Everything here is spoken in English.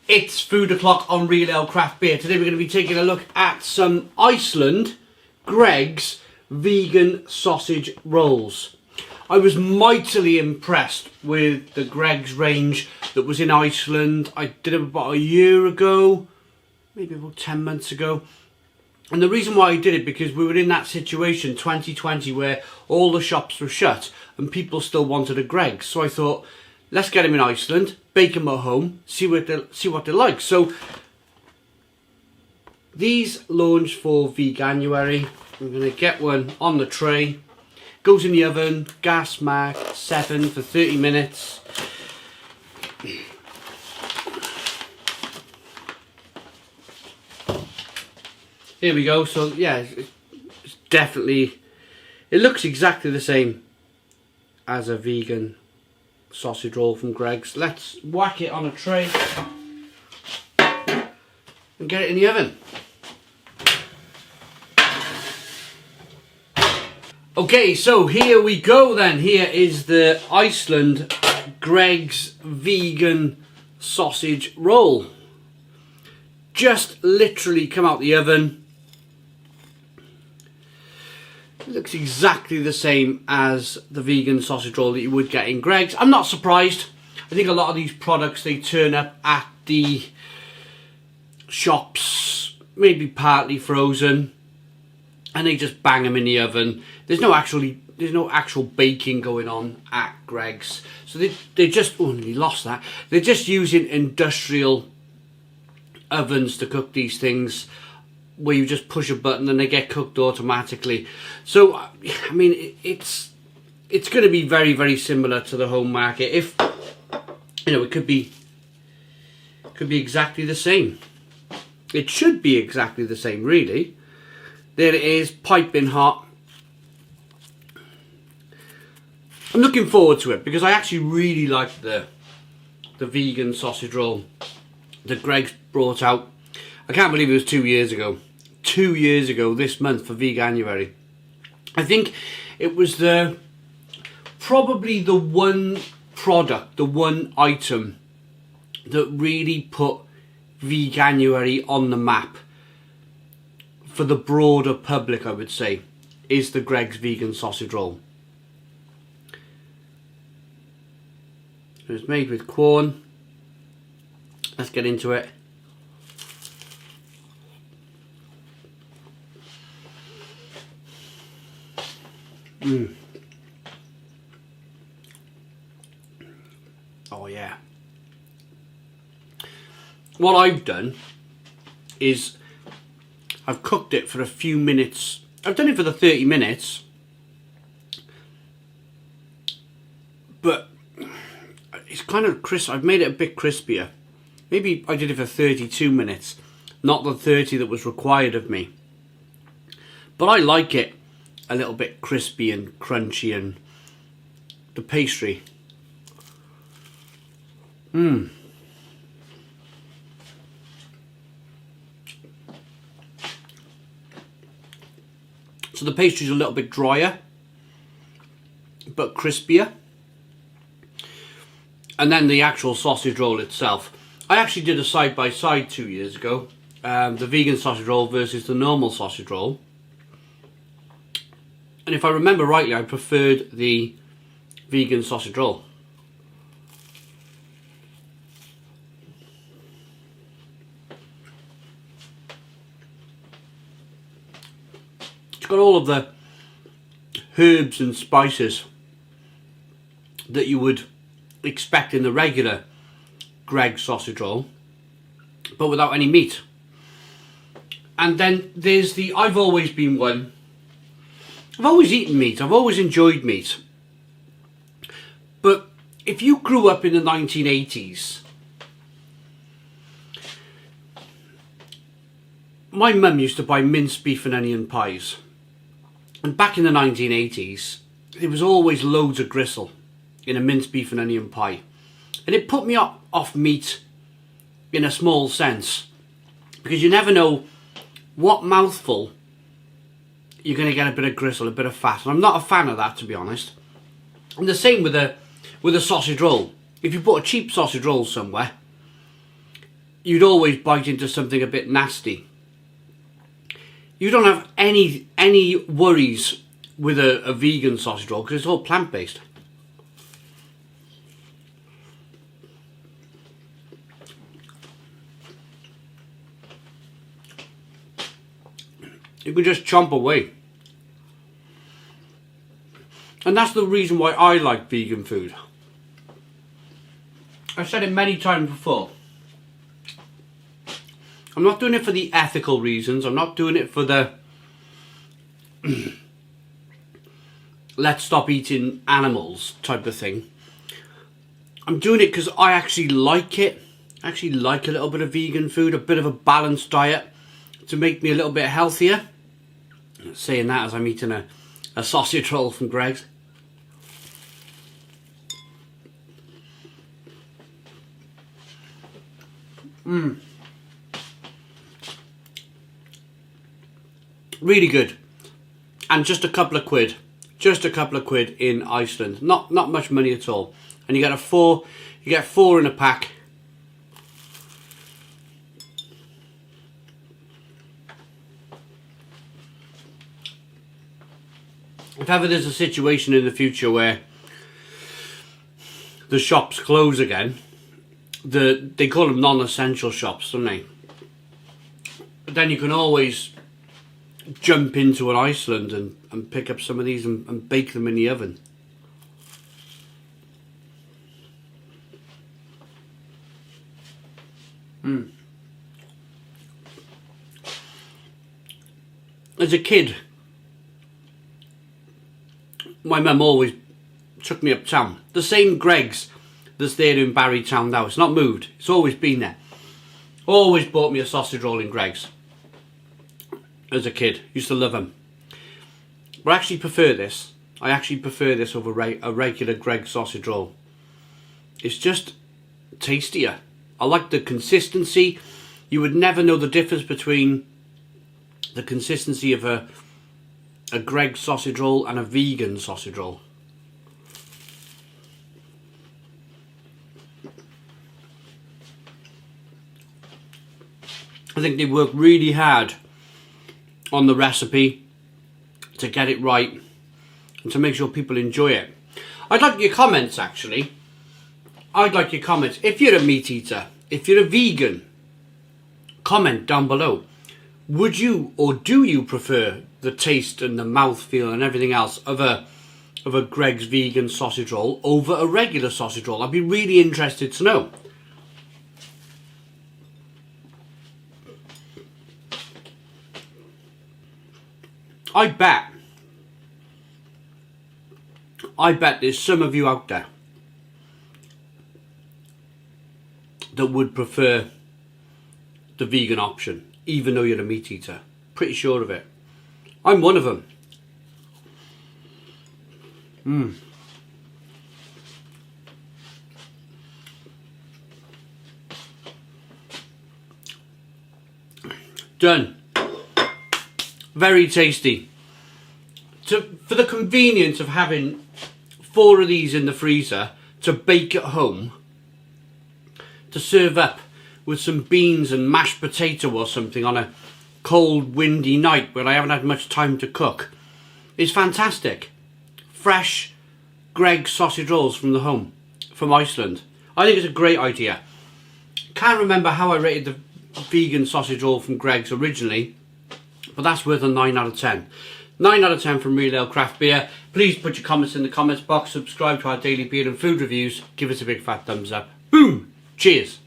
It's Food O'Clock on Real Ale Craft Beer. Today we're going to be taking a look at some Iceland Greggs vegan sausage rolls. I was mightily impressed with the Greggs range that was in Iceland. I did it about a year ago, maybe about 10 months ago. And the reason why I did it, because we were in that situation 2020 where all the shops were shut and people still wanted a Greggs. So I thought, let's get them in Iceland, bake them at home, see what they're like. So these launched for Veganuary. I'm going to get one on the tray. Goes in the oven, gas mark 7 for 30 minutes. Here we go. So yeah, it's definitely, it looks exactly the same as a vegan sausage roll from Greggs. Let's whack it on a tray and get it in the oven. Okay, so here we go then. Here is the Iceland Greggs vegan sausage roll. Just literally come out the oven. It looks exactly the same as the vegan sausage roll that you would get in Greggs. I'm not surprised. I think a lot of these products, they turn up at the shops, maybe partly frozen, and they just bang them in the oven. There's no actual baking going on at Greggs. So they just, oh, nearly lost that. They're just using industrial ovens to cook these things, where you just push a button and they get cooked automatically. So I mean, it's going to be very, very similar to the home market. If you know, it could be exactly the same. It should be exactly the same, really. There it is, piping hot. I'm looking forward to it because I actually really like the vegan sausage roll that Greggs brought out. I can't believe it was 2 years ago. 2 years ago this month for Veganuary. I think it was probably the one product, the one item that really put Veganuary on the map for the broader public, I would say, is the Greggs vegan sausage roll. It's made with corn. Let's get into it. Oh yeah. What I've done is I've cooked it for a few minutes. I've done it for the 30 minutes, but it's kind of crisp. I've made it a bit crispier. Maybe I did it for 32 minutes, not the 30 that was required of me. But I like it a little bit crispy and crunchy, and the pastry. So the pastry's a little bit drier, but crispier. And then the actual sausage roll itself. I actually did a side-by-side 2 years ago. The vegan sausage roll versus the normal sausage roll. And if I remember rightly, I preferred the vegan sausage roll. It's got all of the herbs and spices that you would expect in the regular Greggs sausage roll, but without any meat. And then there's the, I've always been one, I've always eaten meat, I've always enjoyed meat. But if you grew up in the 1980s, my mum used to buy minced beef and onion pies. And back in the 1980s, there was always loads of gristle in a minced beef and onion pie. And it put me off meat in a small sense, because you never know what mouthful you're going to get a bit of gristle, a bit of fat. And I'm not a fan of that, to be honest. And the same with a sausage roll. If you put a cheap sausage roll somewhere, you'd always bite into something a bit nasty. You don't have any worries with a vegan sausage roll because it's all plant-based. You can just chomp away. And that's the reason why I like vegan food. I've said it many times before. I'm not doing it for the ethical reasons. I'm not doing it for the let's stop eating animals type of thing. I'm doing it because I actually like it. I actually like a little bit of vegan food, a bit of a balanced diet to make me a little bit healthier. Saying that as I'm eating a sausage roll from Greggs. Really good. And just a couple of quid. Just a couple of quid in Iceland. Not much money at all. And you get four in a pack. If ever there's a situation in the future where the shops close again, they call them non-essential shops, don't they? But then you can always jump into an Iceland and pick up some of these and bake them in the oven. As a kid, my mum always took me uptown. The same Greggs that's there in Barrytown now. It's not moved. It's always been there. Always bought me a sausage roll in Greggs. As a kid. Used to love them. But I actually prefer this. I actually prefer this over a regular Greggs sausage roll. It's just tastier. I like the consistency. You would never know the difference between the consistency of a Greggs sausage roll and a vegan sausage roll. I think they work really hard on the recipe to get it right and to make sure people enjoy it. I'd like your comments actually. I'd like your comments. If you're a meat eater, if you're a vegan, comment down below. Would you or do you prefer the taste and the mouthfeel and everything else of a Greggs vegan sausage roll over a regular sausage roll? I'd be really interested to know. I bet there's some of you out there that would prefer the vegan option, even though you're a meat eater. Pretty sure of it. I'm one of them. Done. Very tasty. For the convenience of having 4 of these in the freezer to bake at home, to serve up with some beans and mashed potato or something on a cold windy night when I haven't had much time to cook, is fantastic. Fresh Greggs sausage rolls from Iceland. I think it's a great idea. Can't remember how I rated the vegan sausage roll from Greggs originally, but that's worth a 9 out of 10. 9 out of 10 from Real Ale Craft Beer. Please put your comments in the comments box, subscribe to our daily beer and food reviews, give us a big fat thumbs up. Boom! Cheers!